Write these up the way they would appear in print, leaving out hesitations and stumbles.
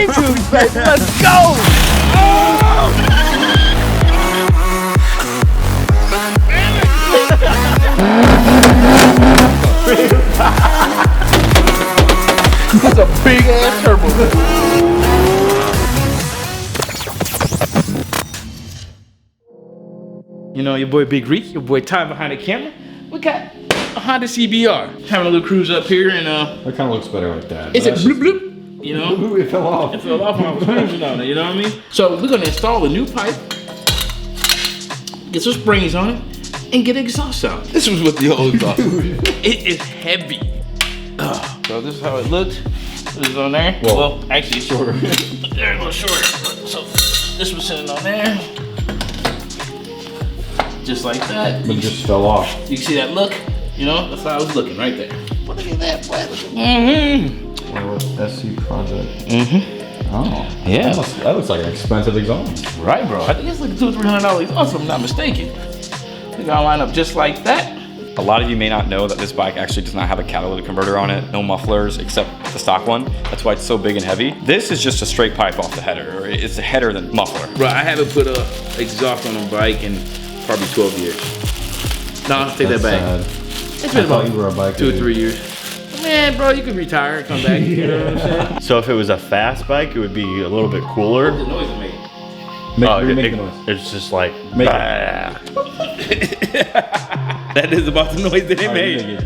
flame tubes, baby. Let's go. That's a big ass turbo. You know, your boy Big Reek, your boy Ty behind the camera. We got a Honda CBR. Having a little cruise up here and That kind of looks better like that. It's a bloop bloop. You know? Ooh, it fell off. It fell off when I was cruising on it, you know what I mean? So we're gonna install a new pipe, get some springs on it, and get exhaust out. This was what the old exhaust was. It is heavy. So this is how it looked. This is on there. Well actually it's shorter. They're a little shorter. So this was sitting on there. Just like that. It just fell off. You can see that look? You know, that's how I was looking right there. But look at that, boy. SC project. Oh. Yeah. That looks like an expensive exhaust. Right, bro. I think it's like $200 or $300 exhaust, if I'm not mistaken. They gotta line up just like that. A lot of you may not know that this bike actually does not have a catalytic converter on it, no mufflers except the stock one. That's why it's so big and heavy. This is just a straight pipe off the header, or it's a header than muffler. Bro, I haven't put a exhaust on a bike in probably 12 years. No, I'll take that back. Sad. It's been about you were a bike 2 or 3 years. Man, bro, you could retire and come back. You know what I'm saying? So if it was a fast bike, it would be a little bit cooler. What's the noise it made? Make the noise. It's just like, Make bah. That is about the noise that it made.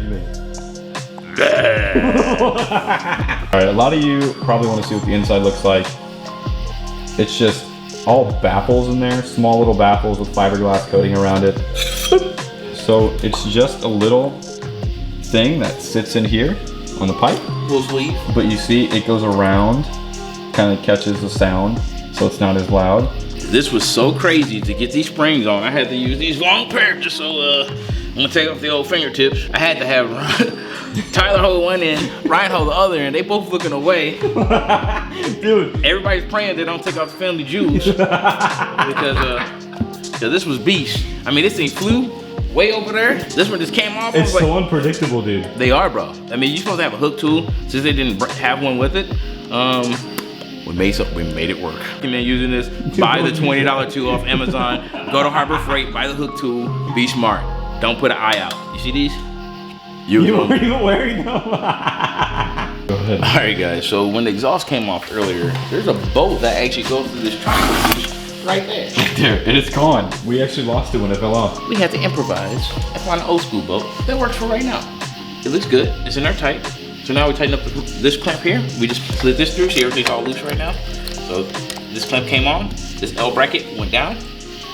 Alright, a lot of you probably want to see what the inside looks like. It's just all baffles in there, small little baffles with fiberglass coating around it. So it's just a little thing that sits in here on the pipe. Full sleeve. But you see it goes around, kind of catches the sound, so it's not as loud. This was so crazy to get these springs on. I had to use these long pairs just so I'm gonna take off the old fingertips. I had to have Tyler hold one end, Ryan hold the other end. They both looking away. Dude. Everybody's praying they don't take off the family jewels because this was beast. I mean, this thing flew way over there. This one just came off. It's so unpredictable, dude. They are, bro. I mean, you're supposed to have a hook tool. Since they didn't have one with it, we made it work. And then using this, buy the $20 tool off Amazon, go to Harbor Freight, buy the hook tool, be smart. Don't put an eye out. You see these? You weren't even wearing them. Go ahead. All right, guys, so when the exhaust came off earlier, there's a bolt that actually goes through this triangle piece right there. Dude, and it's gone. We actually lost it when it fell off. We had to improvise and find an old school bolt that works for right now. It looks good, it's in there tight. So now we tighten up this clamp here. We just slid this through, see everything's all loose right now. So this clamp came on, this L bracket went down.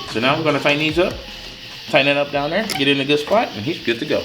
So now we're gonna tighten these up, tighten it up down there, get it in a good spot, and he's good to go.